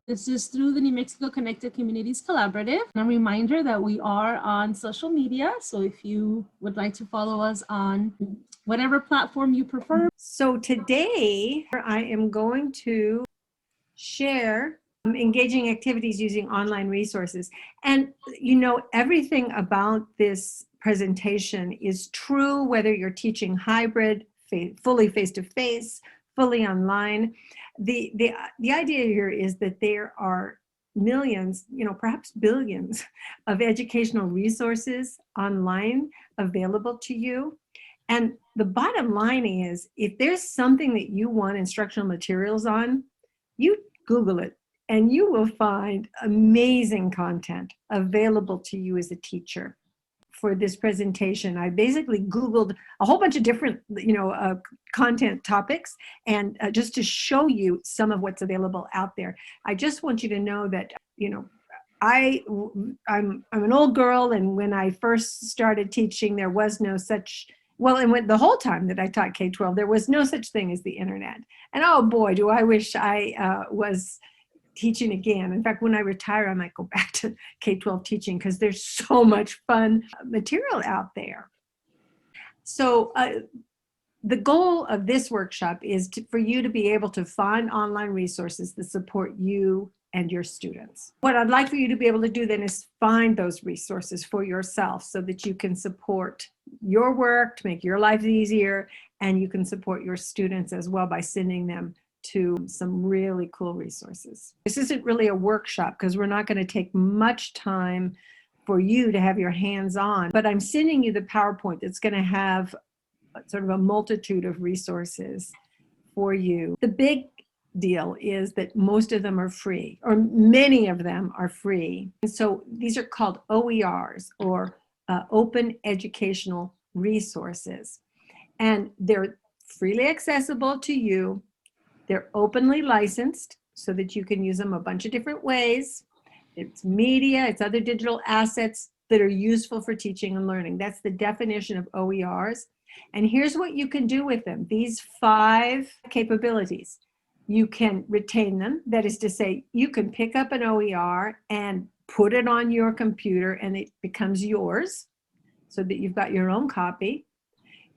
This is through the New Mexico Connected Communities Collaborative. And a reminder that we are on social media. So if you would like to follow us on whatever platform you prefer. So today I am going to share engaging activities using online resources. And you know, everything about this presentation is true, whether you're teaching hybrid, fully face-to-face, fully online. The idea here is that there are millions, you know, perhaps billions of educational resources online available to you. And the bottom line is, if there's something that you want instructional materials on, you Google it and you will find amazing content available to you as a teacher. For this presentation, I basically Googled a whole bunch of different, content topics, and just to show you some of what's available out there. I just want you to know that, you know, I'm an old girl, and when I first started teaching, there was no such, well, and when the whole time that I taught K-12, there was no such thing as the internet. And oh boy, do I wish I was teaching again. In fact, when I retire, I might go back to K-12 teaching because there's so much fun material out there. So the goal of this workshop is for you to be able to find online resources that support you and your students. What I'd like for you to be able to do then is find those resources for yourself so that you can support your work to make your life easier, and you can support your students as well by sending them to some really cool resources. This isn't really a workshop because we're not going to take much time for you to have your hands on, but I'm sending you the PowerPoint that's going to have sort of a multitude of resources for you. The big deal is that most of them are free, or many of them are free. And so these are called OERs, or Open Educational Resources. And they're freely accessible to you. They're openly licensed so that you can use them a bunch of different ways. It's media, it's other digital assets that are useful for teaching and learning. That's the definition of OERs. And here's what you can do with them. These 5 capabilities. You can retain them. That is to say, you can pick up an OER and put it on your computer and it becomes yours so that you've got your own copy.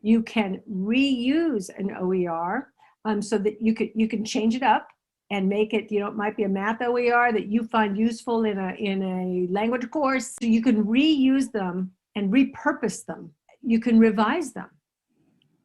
You can reuse an OER so that you can change it up and make it, you know, it might be a math OER that you find useful in a language course. So you can reuse them and repurpose them. You can revise them.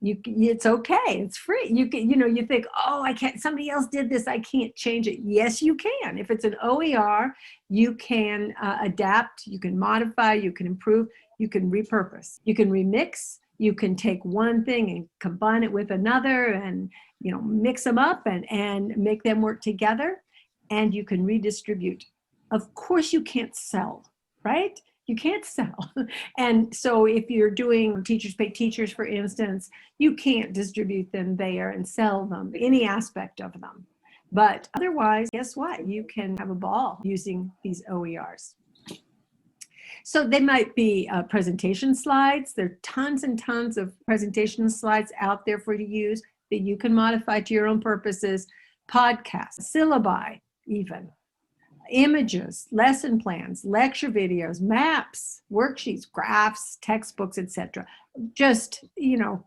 It's okay, it's free. You can, you know, you think, oh, I can't, somebody else did this, I can't change it. Yes, you can. If it's an OER, you can adapt, you can modify, you can improve, you can repurpose, you can remix, you can take one thing and combine it with another and, you know, mix them up and make them work together, and you can redistribute. Of course, you can't sell, right? You can't sell. And so if you're doing Teachers Pay Teachers, for instance, you can't distribute them there and sell them, any aspect of them. But otherwise, guess what? You can have a ball using these OERs. So they might be presentation slides. There are tons and tons of presentation slides out there for you to use that you can modify to your own purposes. Podcasts, syllabi even. Images, lesson plans, lecture videos, maps, worksheets, graphs, textbooks, etc. Just, you know,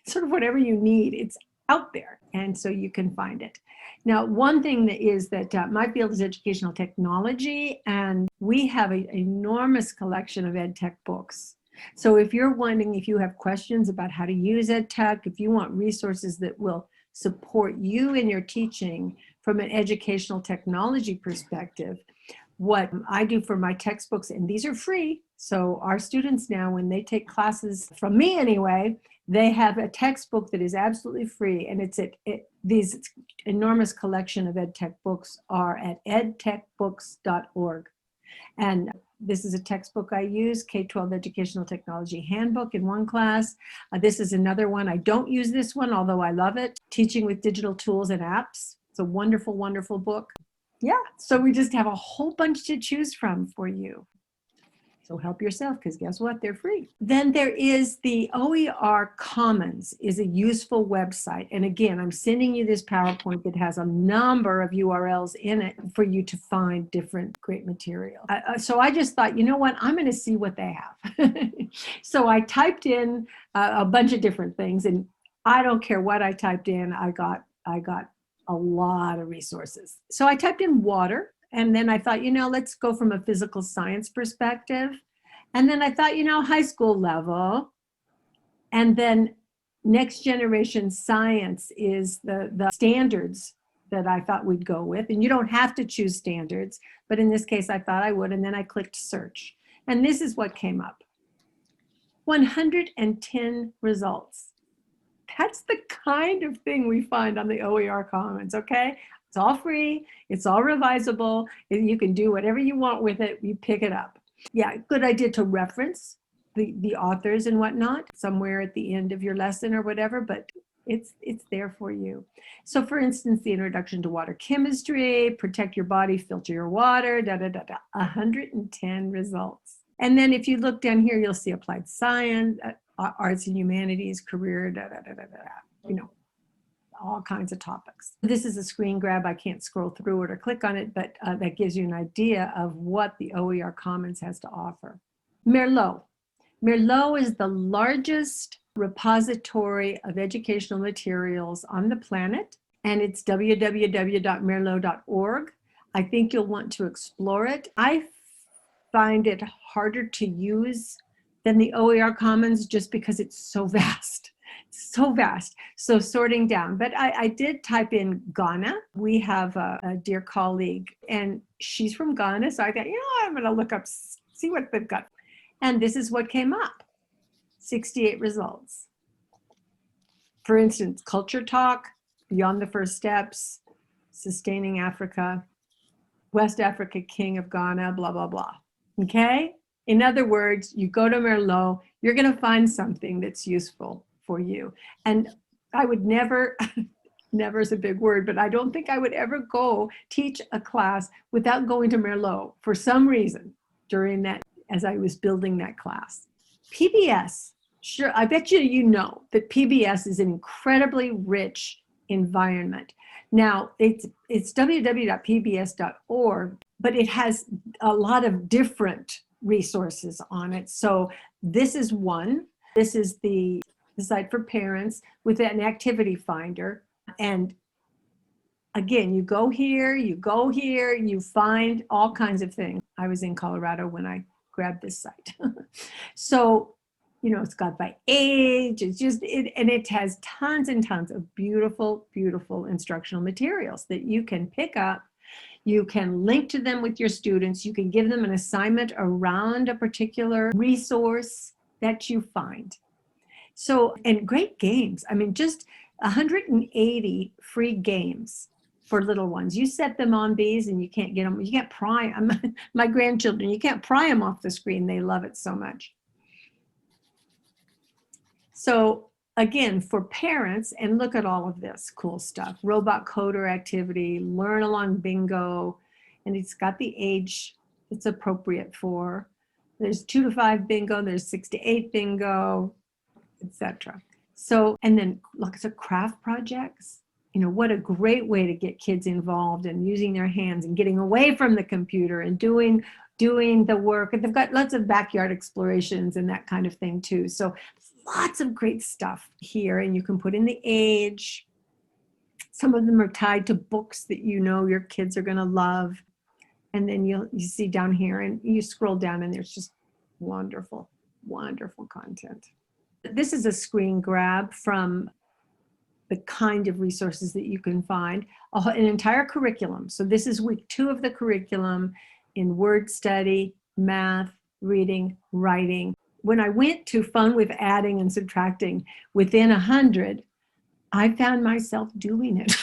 sort of whatever you need, it's out there, and so you can find it. Now, one thing that is that my field is educational technology, and we have an enormous collection of ed tech books. So if you're wondering, if you have questions about how to use ed tech, if you want resources that will support you in your teaching from an educational technology perspective, what I do for my textbooks, and these are free, so our students now, when they take classes from me anyway, they have a textbook that is absolutely free, and these enormous collection of ed tech books are at edtechbooks.org. And this is a textbook I use, K-12 Educational Technology Handbook in one class. This is another one. I don't use this one, although I love it. Teaching with Digital Tools and Apps. It's a wonderful, wonderful book. Yeah, so we just have a whole bunch to choose from for you. So help yourself, because guess what? They're free. Then there is the OER Commons, is a useful website. And again, I'm sending you this PowerPoint that has a number of URLs in it for you to find different great material. So I just thought, you know what? I'm going to see what they have. So I typed in a bunch of different things, and I don't care what I typed in. I got a lot of resources. So I typed in water. And then I thought, let's go from a physical science perspective. And then I thought, high school level. And then next generation science is the standards that I thought we'd go with. And you don't have to choose standards, but in this case, I thought I would. And then I clicked search. And this is what came up. 110 results. That's the kind of thing we find on the OER Commons, okay? It's all free, it's all revisable, and you can do whatever you want with it, you pick it up. Yeah, good idea to reference the authors and whatnot somewhere at the end of your lesson or whatever, but it's there for you. So for instance, the introduction to water chemistry, protect your body, filter your water, 110 results. And then if you look down here, you'll see applied science, arts and humanities, career, all kinds of topics. This is a screen grab. I can't scroll through it or click on it, but that gives you an idea of what the OER Commons has to offer. Merlot. Merlot is the largest repository of educational materials on the planet, and it's www.merlot.org. I think you'll want to explore it. I find it harder to use than the OER Commons just because it's so vast. So vast. So sorting down. But I did type in Ghana. We have a dear colleague, and she's from Ghana. So I thought, I'm going to look up, see what they've got. And this is what came up. 68 results. For instance, Culture Talk, Beyond the First Steps, Sustaining Africa, West Africa King of Ghana, blah, blah, blah. Okay? In other words, you go to Merlot, you're going to find something that's useful for you. And I would never, never is a big word, but I don't think I would ever go teach a class without going to Merlot for some reason during that, as I was building that class. PBS, sure, I bet you know that PBS is an incredibly rich environment. Now, it's www.pbs.org, but it has a lot of different resources on it. So this is one. This is the site for parents with an activity finder. And again, you go here, you find all kinds of things. I was in Colorado when I grabbed this site. So, it's got by age, and it has tons and tons of beautiful, beautiful instructional materials that you can pick up. You can link to them with your students. You can give them an assignment around a particular resource that you find. So, and great games. I mean, just 180 free games for little ones. You set them on these and you can't get them, you can't pry them. My grandchildren, you can't pry them off the screen. They love it so much. So again, for parents, and look at all of this cool stuff. Robot coder activity, learn along bingo, and it's got the age it's appropriate for. There's 2 to 5 bingo, there's 6 to 8 bingo, etc. So, and then look at the craft projects. What a great way to get kids involved and using their hands and getting away from the computer and doing the work. And they've got lots of backyard explorations and that kind of thing too. So lots of great stuff here, and you can put in the age. Some of them are tied to books that your kids are going to love. And then you see down here, and you scroll down, and there's just wonderful, wonderful content. This is a screen grab from the kind of resources that you can find, an entire curriculum. So this is week 2 of the curriculum in word study, math, reading, writing. When I went to fun with adding and subtracting within 100, I found myself doing it.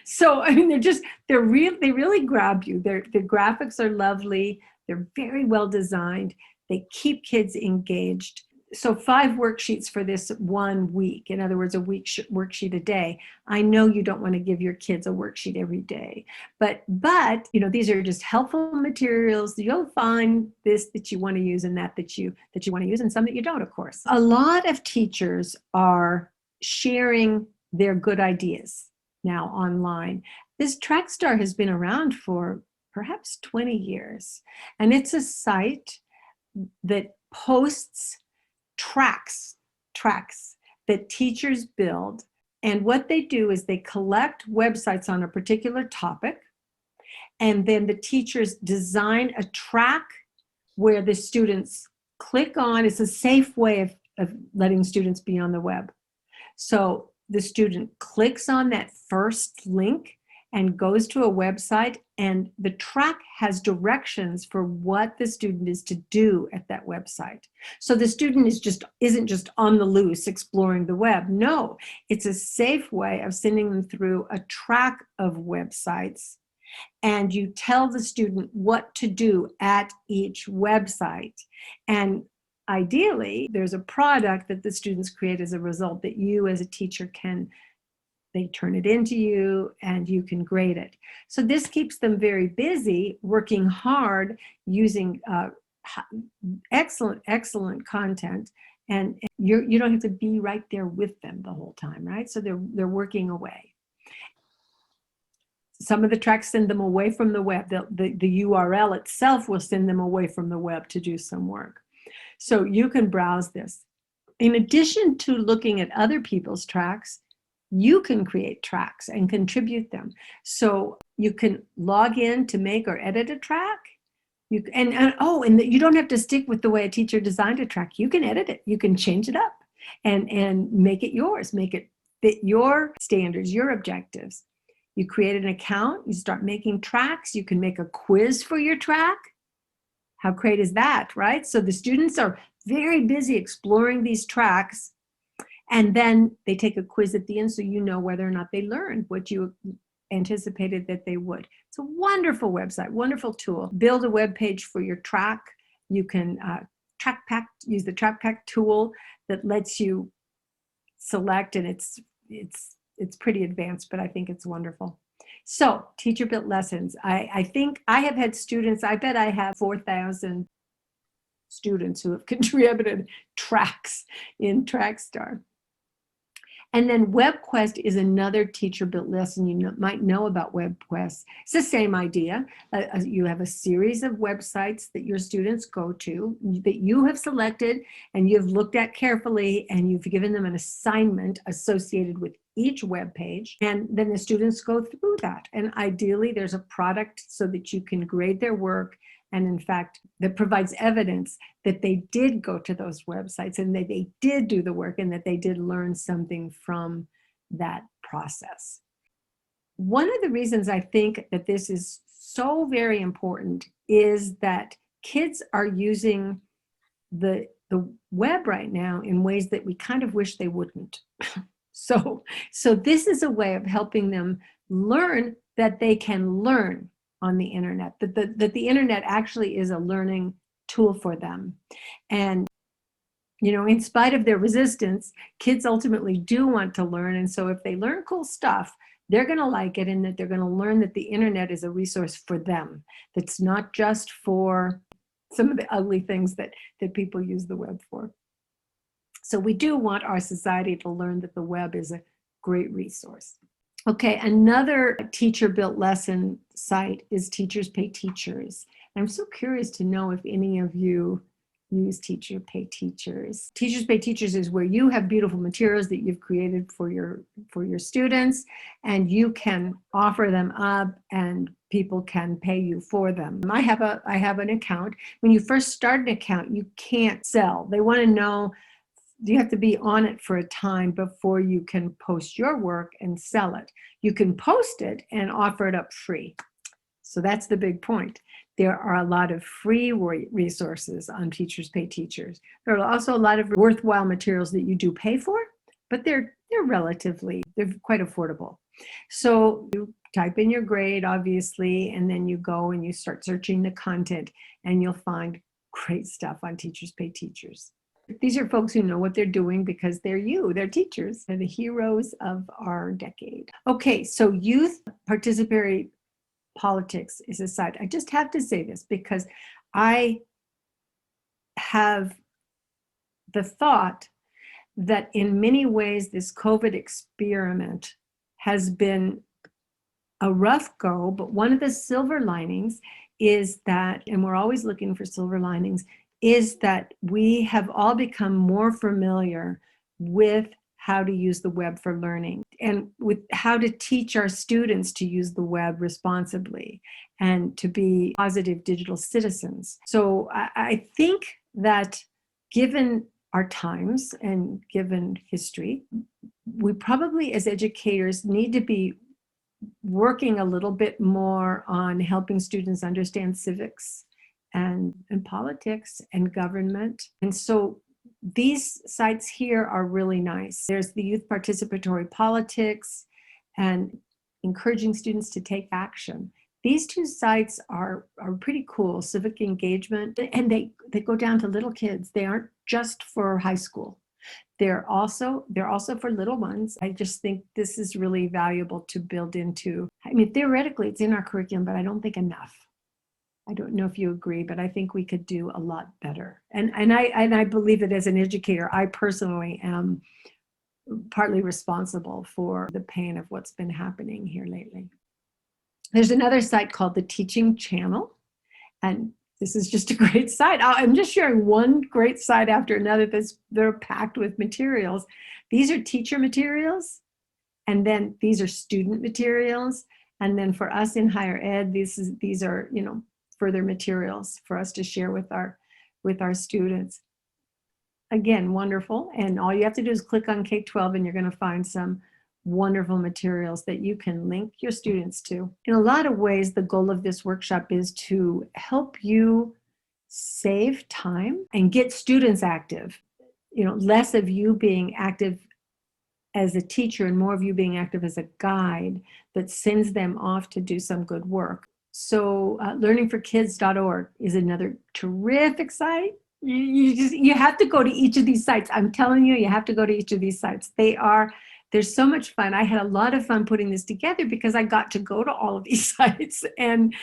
So, I mean, they really grab you. The graphics are lovely. They're very well designed. They keep kids engaged. so 5 worksheets for this 1 week. In other words, a worksheet a day. I know you don't want to give your kids a worksheet every day, but these are just helpful materials. You'll find this that you want to use and that you want to use, and some that you don't, of course. A lot of teachers are sharing their good ideas now online. This Trackstar has been around for perhaps 20 years, and it's a site that posts tracks that teachers build. And what they do is they collect websites on a particular topic, and then the teachers design a track where the students click on. It's a safe way of letting students be on the web. So the student clicks on that first link and goes to a website, and the track has directions for what the student is to do at that website. So the student isn't just on the loose exploring the web. No, it's a safe way of sending them through a track of websites, and you tell the student what to do at each website. And ideally, there's a product that the students create as a result that you as a teacher they turn it into you and you can grade it. So this keeps them very busy, working hard, using excellent content, and you don't have to be right there with them the whole time, right? So they're working away. Some of the tracks send them away from the web. The URL itself will send them away from the web to do some work. So you can browse this. In addition to looking at other people's tracks, you can create tracks and contribute them. So you can log in to make or edit a track. You don't have to stick with the way a teacher designed a track. You can edit it. You can change it up and make it yours. Make it fit your standards, your objectives. You create an account. You start making tracks. You can make a quiz for your track. How great is that, right? So the students are very busy exploring these tracks, and then they take a quiz at the end so you know whether or not they learned what you anticipated that they would. It's a wonderful website, wonderful tool. Build a web page for your track. You can use the TrackPack tool that lets you select, and it's pretty advanced, but I think it's wonderful. So teacher-built lessons. I think I have had students, I bet I have 4,000 students who have contributed tracks in Trackstar. And then Webquest is another teacher-built lesson. You might know about Webquest. It's the same idea. You have a series of websites that your students go to that you have selected and you've looked at carefully, and you've given them an assignment associated with each web page. And then the students go through that. And ideally, there's a product so that you can grade their work, and in fact, that provides evidence that they did go to those websites and that they did do the work and that they did learn something from that process. One of the reasons I think that this is so very important is that kids are using the web right now in ways that we kind of wish they wouldn't. So this is a way of helping them learn that they can learn on the internet, that the internet actually is a learning tool for them. And, in spite of their resistance, kids ultimately do want to learn. And so if they learn cool stuff, they're going to like it, and that they're going to learn that the internet is a resource for them. That's not just for some of the ugly things that people use the web for. So we do want our society to learn that the web is a great resource. Okay, another teacher-built lesson site is Teachers Pay Teachers. I'm so curious to know if any of you use Teacher Pay Teachers. Teachers Pay Teachers is where you have beautiful materials that you've created for your students, and you can offer them up and people can pay you for them. I have an account. When you first start an account, you can't sell. They want to know, you have to be on it for a time before you can post your work and sell it. You can post it and offer it up free. So that's the big point. There are a lot of free resources on Teachers Pay Teachers. There are also a lot of worthwhile materials that you do pay for, but they're quite affordable. So you type in your grade, obviously, and then you go and you start searching the content, and you'll find great stuff on Teachers Pay Teachers. These are folks who know what they're doing because they're teachers. They're the heroes of our decade. Okay, so youth participatory politics is a side. I just have to say this because I have the thought that in many ways this COVID experiment has been a rough go, but one of the silver linings is that, and we're always looking for silver linings, is that we have all become more familiar with how to use the web for learning and with how to teach our students to use the web responsibly and to be positive digital citizens. So I think that given our times and given history, we probably as educators need to be working a little bit more on helping students understand civics and politics and government. And so these sites here are really nice. There's the youth participatory politics and encouraging students to take action. These two sites are pretty cool, civic engagement, and they go down to little kids. They aren't just for high school. They're also for little ones. I just think this is really valuable to build into. I mean, theoretically, it's in our curriculum, but I don't think enough. I don't know if you agree, but I think we could do a lot better. And I believe that as an educator, I personally am partly responsible for the pain of what's been happening here lately. There's another site called the Teaching Channel, and this is just a great site. I'm just sharing one great site after another. They're packed with materials. These are teacher materials, and then these are student materials. And then for us in higher ed, these are further materials for us to share with our students. Again, wonderful. And all you have to do is click on K-12 and you're going to find some wonderful materials that you can link your students to. In a lot of ways, the goal of this workshop is to help you save time and get students active. Less of you being active as a teacher and more of you being active as a guide that sends them off to do some good work. So learningforkids.org is another terrific site. You have to go to each of these sites. I'm telling you, you have to go to each of these sites. They're so much fun. I had a lot of fun putting this together because I got to go to all of these sites and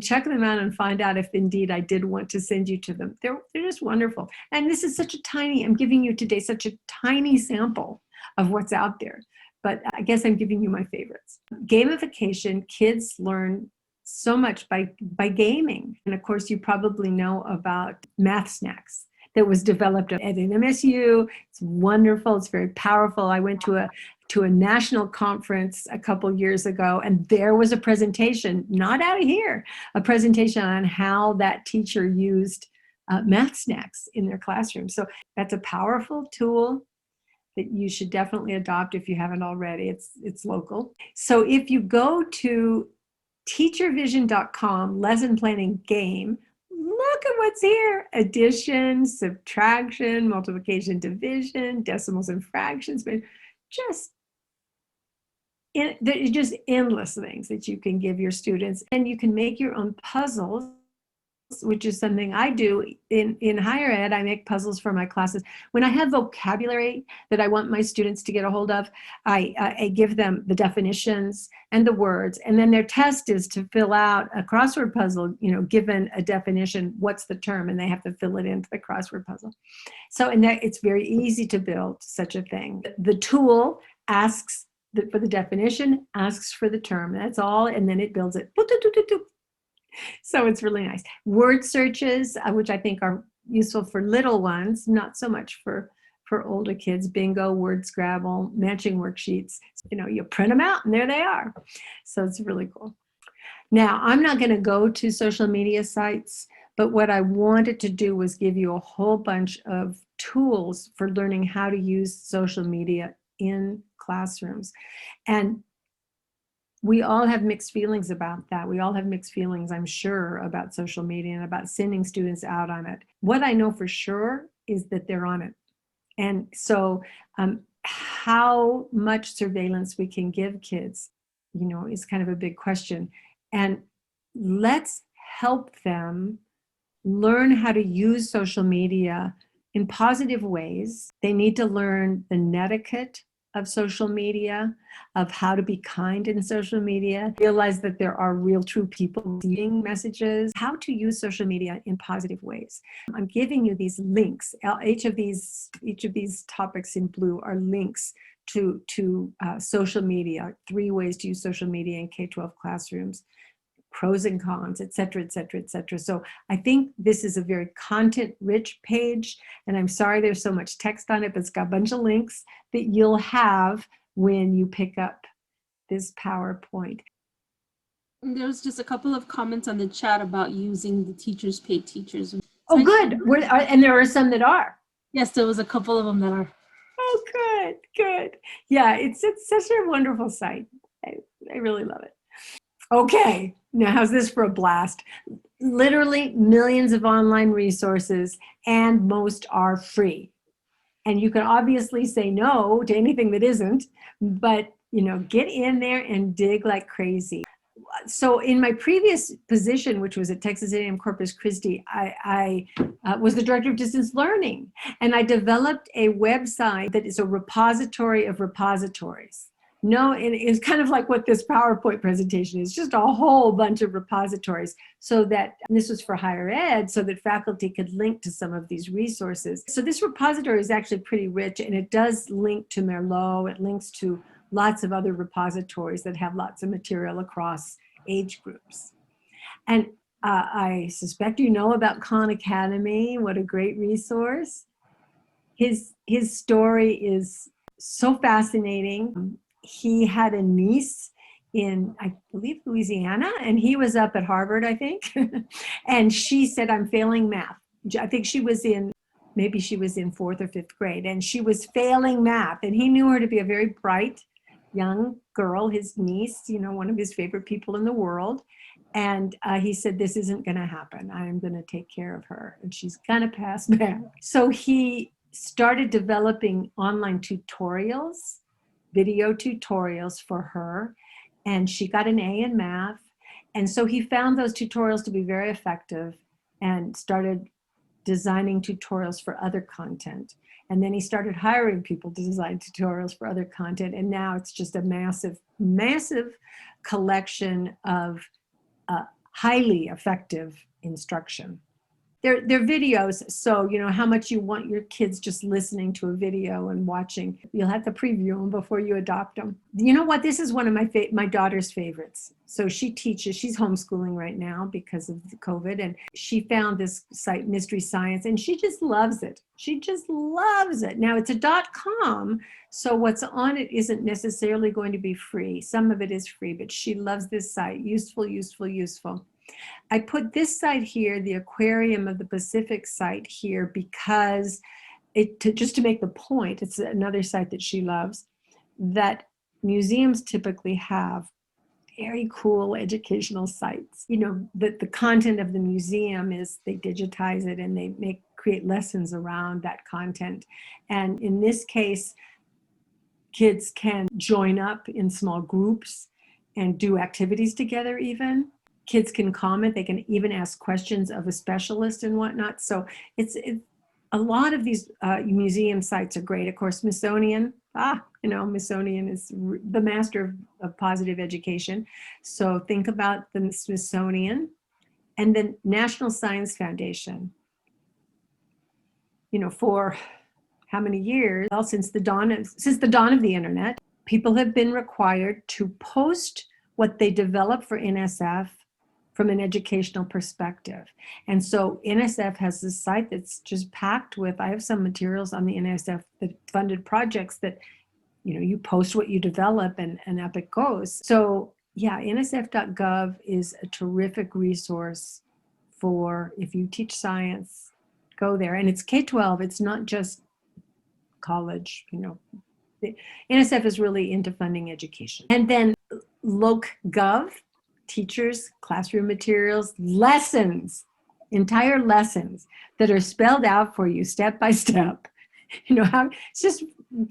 check them out and find out if indeed I did want to send you to them. They're just wonderful. And this is I'm giving you today such a tiny sample of what's out there. But I guess I'm giving you my favorites. Gamification, kids learn so much by gaming. And of course, you probably know about Math Snacks that was developed at MSU. It's wonderful. It's very powerful. I went to a national conference a couple years ago, and there was a presentation, not out of here, a presentation on how that teacher used Math Snacks in their classroom. So that's a powerful tool that you should definitely adopt if you haven't already. It's local. So if you go to teachervision.com, lesson planning game, look at what's here. Addition, subtraction, multiplication, division, decimals and fractions, but just endless things that you can give your students. And you can make your own puzzles, which is something I do in higher ed. I make puzzles for my classes. When I have vocabulary that I want my students to get a hold of, I give them the definitions and the words, and then their test is to fill out a crossword puzzle, given a definition, what's the term, and they have to fill it into the crossword puzzle. So, and that it's very easy to build such a thing. The tool asks for the definition, asks for the term, that's all, and then it builds it. So it's really nice. Word searches, which I think are useful for little ones, not so much for older kids. Bingo, word scrabble, matching worksheets. You print them out and there they are. So it's really cool. Now, I'm not going to go to social media sites, but what I wanted to do was give you a whole bunch of tools for learning how to use social media in classrooms. And we all have mixed feelings about that. We all have mixed feelings, I'm sure, about social media and about sending students out on it. What I know for sure is that they're on it. And so how much surveillance we can give kids, is kind of a big question. And let's help them learn how to use social media in positive ways. They need to learn the netiquette of social media, of how to be kind in social media, realize that there are real, true people seeing messages, how to use social media in positive ways. I'm giving you these links. Each of these topics in blue are links to social media, 3 ways to use social media in K-12 classrooms, pros and cons, et cetera, et cetera, et cetera. So I think this is a very content-rich page, and I'm sorry there's so much text on it, but it's got a bunch of links that you'll have when you pick up this PowerPoint. There's just a couple of comments on the chat about using the teachers pay teachers. Oh, good. And there are some that are. Yes, there was a couple of them that are. Oh, good, good. Yeah, it's such a wonderful site. I really love it. Okay, now how's this for a blast? Literally millions of online resources, and most are free. And you can obviously say no to anything that isn't, but get in there and dig like crazy. So in my previous position, which was at Texas A&M Corpus Christi, I was the director of distance learning, and I developed a website that is a repository of repositories. No, and it's kind of like what this PowerPoint presentation is, just a whole bunch of repositories, so that, and this was for higher ed, so that faculty could link to some of these resources. So this repository is actually pretty rich, and it does link to Merlot. It links to lots of other repositories that have lots of material across age groups. And I suspect you know about Khan Academy. What a great resource. His story is so fascinating. He had a niece in, I believe, Louisiana, and he was up at Harvard, I think. And she said, I'm failing math. I think maybe she was in 4th or 5th grade, and she was failing math. And he knew her to be a very bright young girl, his niece, one of his favorite people in the world. And he said, this isn't going to happen. I'm going to take care of her, and she's going to pass math. So he started developing online tutorials, video tutorials for her, and she got an A in math. And so he found those tutorials to be very effective and started designing tutorials for other content. And then he started hiring people to design tutorials for other content. And now it's just a massive, massive collection of highly effective instruction. They're videos, so how much you want your kids just listening to a video and watching. You'll have to preview them before you adopt them. You know what? This is one of my daughter's favorites. So she teaches, she's homeschooling right now because of COVID, and she found this site, Mystery Science, and she just loves it. She just loves it. Now it's a .com, so what's on it isn't necessarily going to be free. Some of it is free, but she loves this site. Useful, useful, useful. I put this site here, the Aquarium of the Pacific site here, because just to make the point, it's another site that she loves, that museums typically have very cool educational sites. The content of the museum is, they digitize it and they create lessons around that content. And in this case, kids can join up in small groups and do activities together even. Kids can comment, they can even ask questions of a specialist and whatnot. So it's a lot of these museum sites are great. Of course, Smithsonian, Smithsonian is the master of positive education. So think about the Smithsonian. And then National Science Foundation. For how many years? Well, since the dawn of the internet, people have been required to post what they develop for NSF from an educational perspective. And so NSF has this site that's just packed with, I have some materials on the NSF that funded projects that, you post what you develop and up it goes. So yeah, nsf.gov is a terrific resource for, if you teach science, go there. And it's K-12, it's not just college, NSF is really into funding education. And then LocGov, teachers, classroom materials, lessons, entire lessons that are spelled out for you step by step. It's just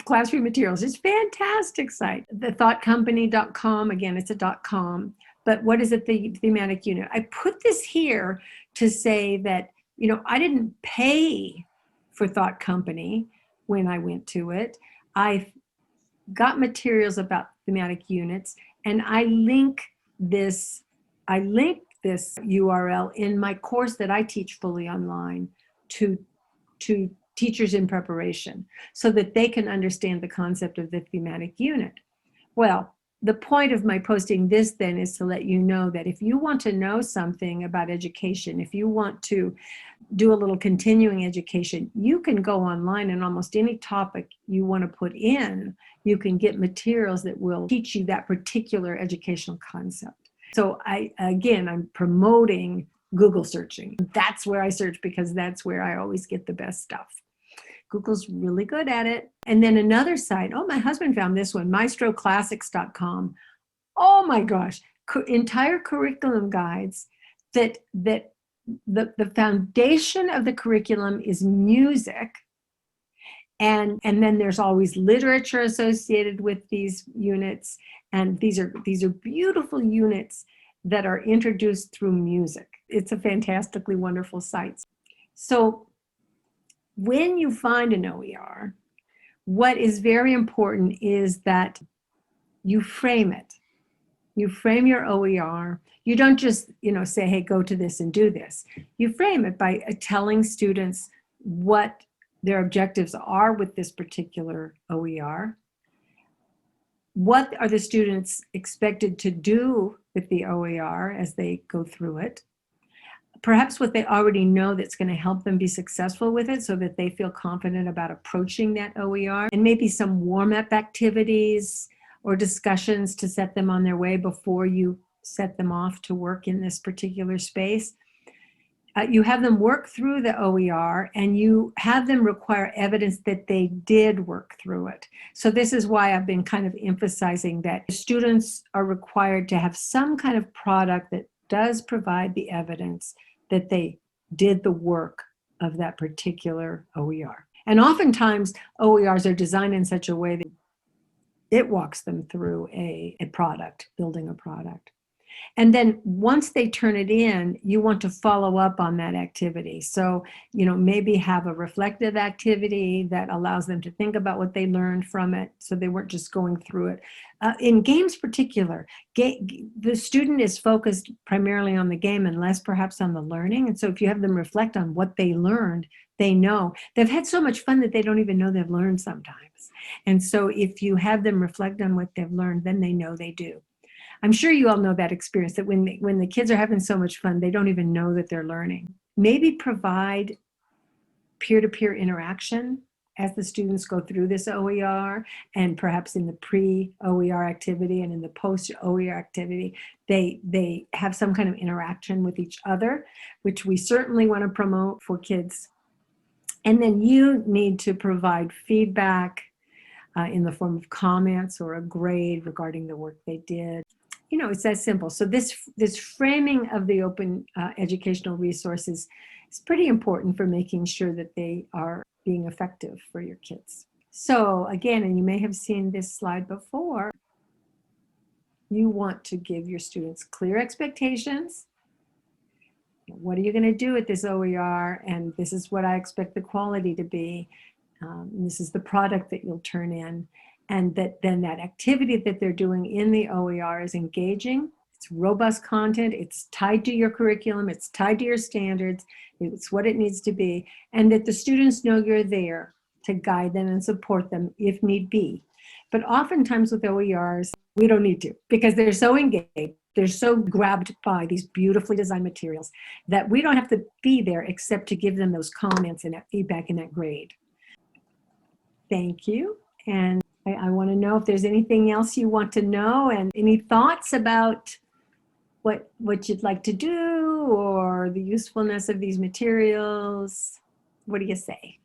classroom materials. It's a fantastic site. The thoughtcompany.com, again, it's a .com, but what is it, the thematic unit? I put this here to say that, I didn't pay for Thought Company when I went to it. I got materials about thematic units, and I link this URL in my course that I teach fully online to teachers in preparation so that they can understand the concept of the thematic unit. Well, the point of my posting this then is to let you know that if you want to know something about education, if you want to do a little continuing education, you can go online and almost any topic you want to put in, you can get materials that will teach you that particular educational concept. So I'm promoting Google searching. That's where I search because that's where I always get the best stuff. Google's really good at it. And then another site, oh, my husband found this one, maestroclassics.com. Oh my gosh, entire curriculum guides that the foundation of the curriculum is music. And then there's always literature associated with these units. And these are beautiful units that are introduced through music. It's a fantastically wonderful site. So when you find an OER, what is very important is that you frame it. You frame your OER. You don't just, say, hey, go to this and do this. You frame it by telling students what their objectives are with this particular OER. What are the students expected to do with the OER as they go through it? Perhaps what they already know that's going to help them be successful with it so that they feel confident about approaching that OER, and maybe some warm-up activities or discussions to set them on their way before you set them off to work in this particular space. You have them work through the OER and you have them require evidence that they did work through it. So this is why I've been kind of emphasizing that students are required to have some kind of product that does provide the evidence that they did the work of that particular OER. And oftentimes OERs are designed in such a way that it walks them through a product, building a product. And then once they turn it in, you want to follow up on that activity. So, maybe have a reflective activity that allows them to think about what they learned from it so they weren't just going through it. In games particular, the student is focused primarily on the game and less perhaps on the learning. And so if you have them reflect on what they learned, they know. They've had so much fun that they don't even know they've learned sometimes. And so if you have them reflect on what they've learned, then they know they do. I'm sure you all know that experience, that when the kids are having so much fun, they don't even know that they're learning. Maybe provide peer-to-peer interaction as the students go through this OER, and perhaps in the pre-OER activity and in the post-OER activity, they have some kind of interaction with each other, which we certainly want to promote for kids. And then you need to provide feedback in the form of comments or a grade regarding the work they did. It's that simple. So this framing of the open educational resources is pretty important for making sure that they are being effective for your kids. So again, and you may have seen this slide before, you want to give your students clear expectations. What are you going to do with this OER? And this is what I expect the quality to be. This is the product that you'll turn in. And then that activity that they're doing in the OER is engaging. It's robust content. It's tied to your curriculum. It's tied to your standards. It's what it needs to be. And that the students know you're there to guide them and support them if need be. But oftentimes with OERs, we don't need to, because they're so engaged. They're so grabbed by these beautifully designed materials that we don't have to be there except to give them those comments and that feedback and that grade. Thank you. And I want to know if there's anything else you want to know, and any thoughts about what you'd like to do or the usefulness of these materials. What do you say?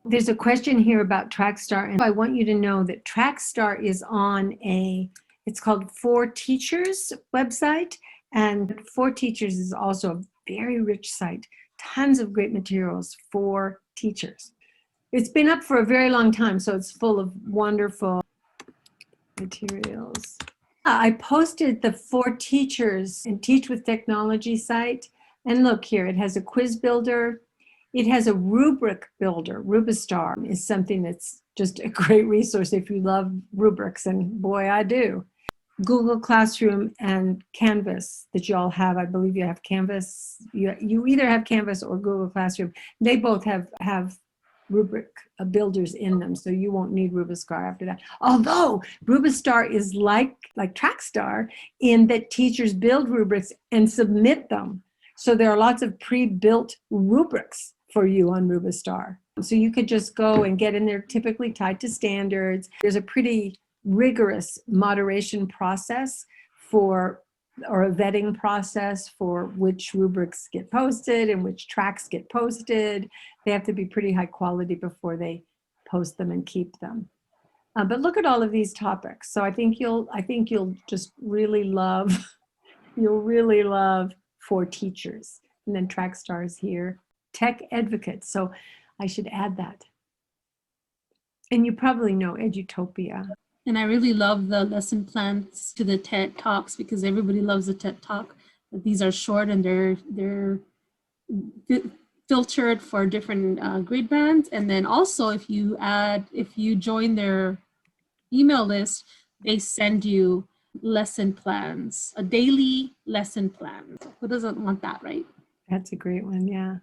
There's a question here about Trackstar, and I want you to know that Trackstar is on it's called For Teachers website, and For Teachers is also a very rich site. Tons of great materials for teachers. It's been up for a very long time, so it's full of wonderful materials. I posted the For Teachers and Teach with Technology site, and look here, it has a quiz builder. It has a rubric builder. Rubistar is something that's just a great resource if you love rubrics, and boy, I do. Google Classroom and Canvas that you all have. I believe you have Canvas. You either have Canvas or Google Classroom. They both have rubric builders in them, so you won't need Rubistar after that. Although Rubistar is like Trackstar in that teachers build rubrics and submit them. So there are lots of pre-built rubrics for you on Rubistar. So you could just go and get in there, typically tied to standards. There's a pretty rigorous moderation process or a vetting process for which rubrics get posted and which tracks get posted. They have to be pretty high quality before they post them and keep them. But look at all of these topics. So I think you'll just really love, you'll really love for teachers. And then Trackstar is here. Tech advocates. So I should add that. And you probably know Edutopia. And I really love the lesson plans to the TED Talks because everybody loves a TED Talk. But these are short and they're filtered for different grade bands. And then also if you join their email list, they send you lesson plans, a daily lesson plan. Who doesn't want that, right? That's a great one, yeah.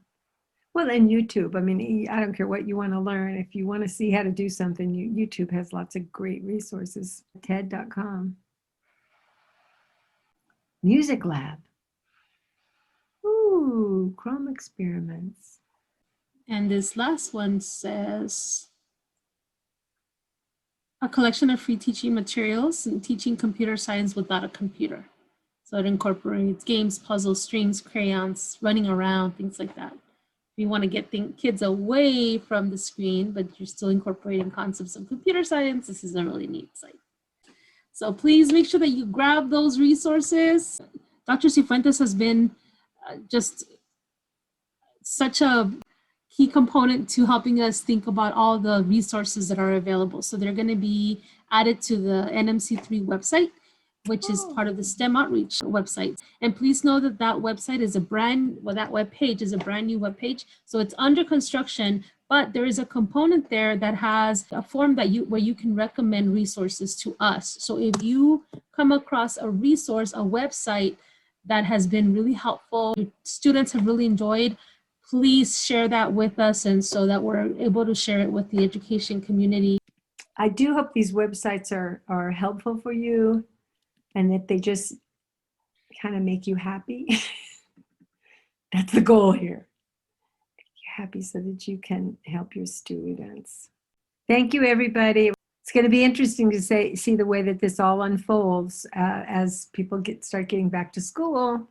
Well, and YouTube, I mean, I don't care what you want to learn. If you want to see how to do something, YouTube has lots of great resources. TED.com. Music Lab. Ooh, Chrome experiments. And this last one says, a collection of free teaching materials and teaching computer science without a computer. So it incorporates games, puzzles, strings, crayons, running around, things like that. If you want to get kids away from the screen, but you're still incorporating concepts of computer science, this is a really neat site. So please make sure that you grab those resources. Dr. Cifuentes has been just such a key component to helping us think about all the resources that are available. So they're going to be added to the NMC3 website, which is part of the STEM Outreach website. And please know that that website is that web page is a brand new web page. So it's under construction, but there is a component there that has a form where you can recommend resources to us. So if you come across a resource, a website that has been really helpful, students have really enjoyed, please share that with us, and so that we're able to share it with the education community. I do hope these websites are helpful for you and that they just kind of make you happy. That's the goal here. Make you happy so that you can help your students. Thank you, everybody. It's going to be interesting to see the way that this all unfolds as people start getting back to school.